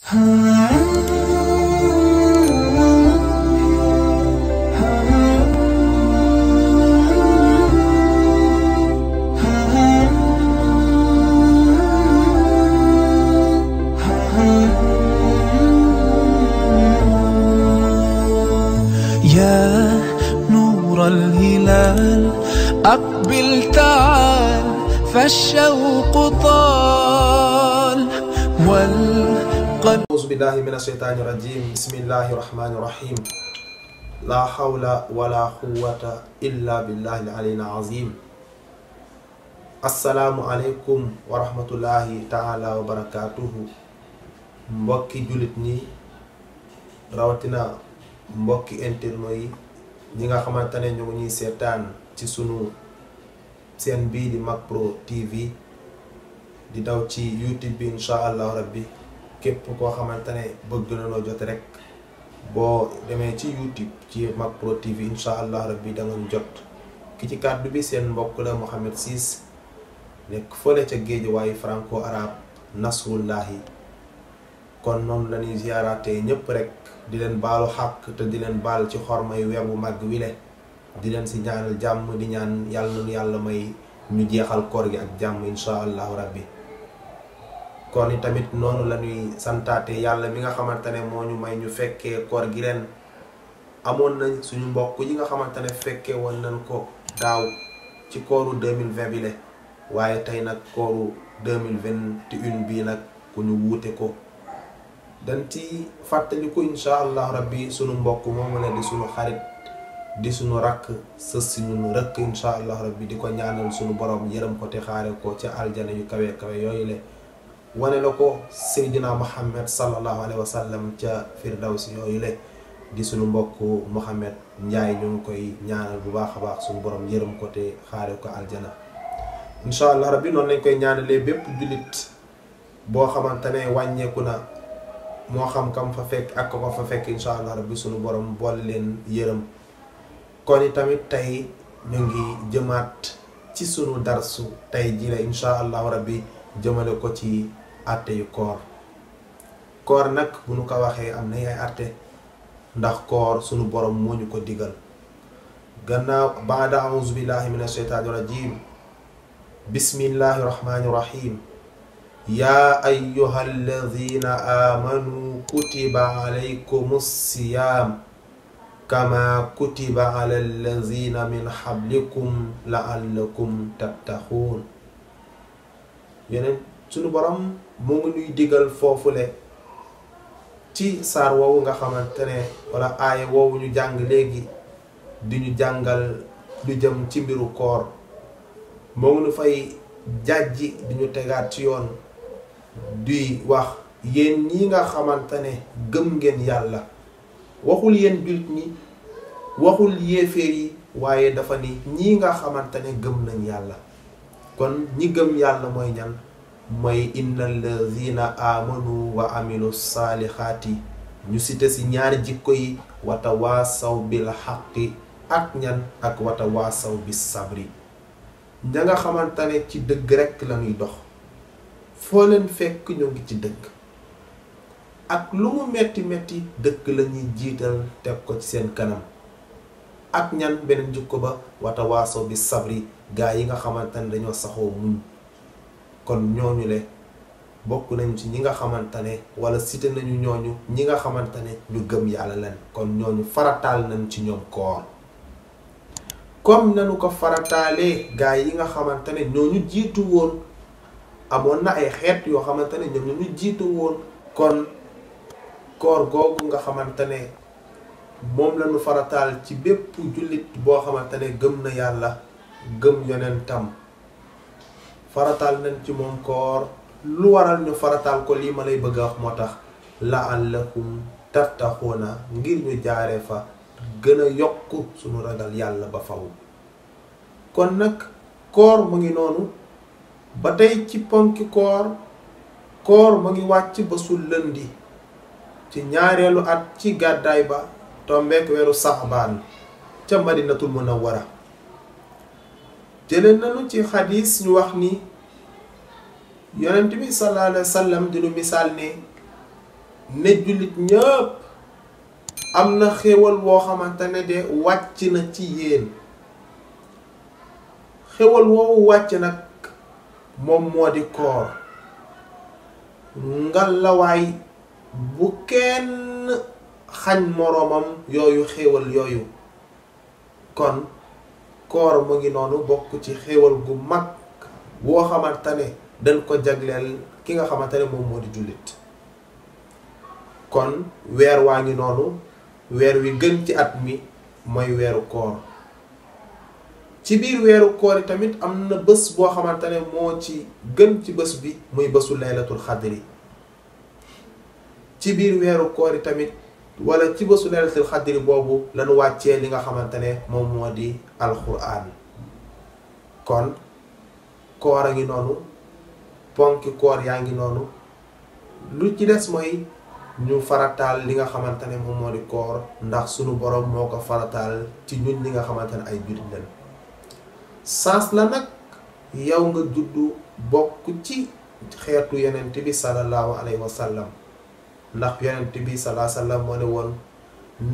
يا نور الهلال أقبل تعال فالشوق طال والقلب. أعوذ بالله من الشيطان الرجيم. بسم الله الرحمن الرحيم. لا حول ولا قوة إلا بالله العلي العظيم. السلام عليكم ورحمة الله تعالى وبركاته. mbokki julit ñi rawatina mbokki internet yi ñi nga xamantane ñu ngi sétane ci sunu sen bi di MAK Pro TV di daw ci YouTube bi inshallah rabbi képp ko xamantane bëgg na no jot rek bo démé ci YouTube ci MAK Pro TV inshallah rabbi da nga jot ki ci kàddu bi sen mbokk la Mohamed Sis nek fele ca géej way franco arabe nasrullahi. kon non lañuy ziaraté ñëpp rek di len balu haq te di len bal ci xormay weer bu mag wile di len ci ñaanal jamm di ñaan yalla nu yalla may ñu jéxal koor gi ak jamm inshallah rabbi. kon tamit nonu lañuy santaté yalla mi nga xamantane mo ñu may ñu fekke koor gi ren amon nañ suñu mbokk yi nga xamantane fekke won nañ ko daaw ci kooru 2020 bi le waye tay nak kooru 2021 bi nak ku ñu wuté ko dan ci fatali ko inshallah rabbi sunu mbokk momu la di sunu xarit di sunu rak se sunu rek inshallah rabbi di ko ñaanal sunu borom yërem ko te xaare ko ci aljana yu kawe kawe yoy le wane lako sayyidina Muhammad sallallahu alaihi wasallam ci firdaus yoy le di sunu mbokk Muhammad Njaay ñu koy ñaanal bu baaxa baax sunu borom yërem ko te xaare ko aljana inshallah rabbi non lañ koy ñaanale bepp julit bo xamantene wañeku na mo xam kam fa fekk ak ko fa fekk inshallah rabbi sunu borom bol len yeureum. kon tamit tay ñu ngi jëmaat ci sunu darsu tay ji la inshallah rabbi jëmale ko ci ATEY koor. koor nak bu nu ko waxe am na ay atte ndax koor sunu borom moo ñu ko digal gannaaw baada a'udhu billahi minash shaitanir rajim. bismillahir rahmanir rahim. يا أيها الذين آمنوا كتب عليكم الصيام كما كتب على الذين من قبلكم لعلكم تتقون. yeneen sunu borom mo ngi ñuy digal foofule ci saar woowu nga xamantene wala aaya woowu ñu jàng léegi di ñu jàngal lu jëm ci mbiru koor mo ngi ñu fay jàjji di ñu tegaat ci yoon di wax yeen ñi nga xamantane gëm ngeen yalla waxul yeen julit ñi waxul yéeféer yi waaye dafa ni ñi nga xamantane gëm nañ yalla. kon ñi gëm yalla moy ñan moy innal ladhina amanu wa amilus salihati ñu cité ci ñaari jikko yi watawasaw bil haqqi ak ñan ak watawasaw bis sabri ña nga xamantane ci dëgg rek lañuy dox foo leen fekk ñu ngi ci dëgg ak lu mu metti metti dëgg lañuy jiital teg ko ci seen kanam ak ñan beneen jikko ba watawaaso bi sabri gaa yi nga xamantane dañoo saxoo muñ. kon ñooñu le bokk nañ ci ñi nga xamantane wala cité nañu ñooñu ñi nga xamantane ñu gëm yàlla leen kon ñooñu farataal nañ ci ñoom koor comme nañu ko farataalee gaa yi nga xamantane ñooñu jiitu woon amoon na ay xeet yoo xamantane ñoom ñu jiitu woon. kon koor googu nga xamantane moom lañu farataal ci bépp jullit boo xamantane gëm na yàlla gëm yonentam farataal nañ ci moom koor. lu waral ñu farataal ko lii ma lay bëgg a wax moo tax la'allakum tattaquuna ngir ñu jaaree fa gën a yokk suñu ragal yàlla ba faw. kon nag koor mu ngi noonu ba tey ci ponki koor mu ngi wàcc ba su lëndi ci ñaareelu at ci gàddaay ba tombeek weeru saxbaan ca madinatul munawwara. jëlee nañu ci xadis ñu wax ni yonent bi sallallahu alayhi wa sallam di lu misaal ne ne jullit ñëpp am na xéewal woo xamante ne de wàcc na ci yéen. xéewal woowu wàcc nag moom moo di koor. ngalawaay bu kenn xañ moroomam yooyu xéewal yooyu. kon koor mu ngi noonu bokk ci xéewal gu mag woo xamante ne dañ ko jagleel ki nga xamante ne moom moo di jullit. kon weer waa ngi noonu, weer wi gën ci at mi mooy weeru koor. ci biir weeru koor yi tamit am na bés boo xamante ne moo ci gën ci bés bi muy bésu laylatul xadri. ci biir weeru koor yi tamit wala ci bésu laylatul xadri boobu lañu wàccee li nga xamante ne moom moo di alxuraan. kon koor a ngi noonu, ponki koor yaa ngi noonu, lu ci des mooy ñu farataal li nga xamante ne moom moo di koor, ndax sunu borom moo ko farataal ci ñun ñi nga xamante ne ay jullit lañ. saas la nag yow nga juddu bokk ci xeetu yonent bi sallallahu alayhi wa sallam, ndax yonent bi sallallahu alayhi wa sallam moo ne woon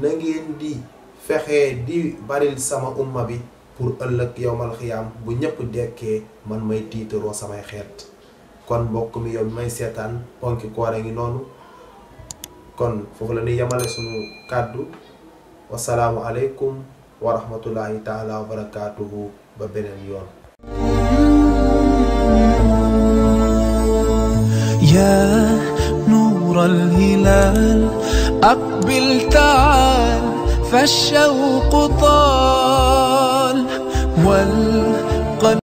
na ngeen di fexe di baril sama umma bi pour ëllëg yowmal xiyaam bu ñëpp dekkee man may tiitaroo samay xeet. kon mbokk mi yow may seetaan ponki koor a ngi noonu. kon foofu la ñuy yemale sunu kàddu. wasalaamu aleykum wa rahmatullahi taala wa barakaatuhu. ba beneen yoon. يا نور الهلال أقبل تعال فالشوق طال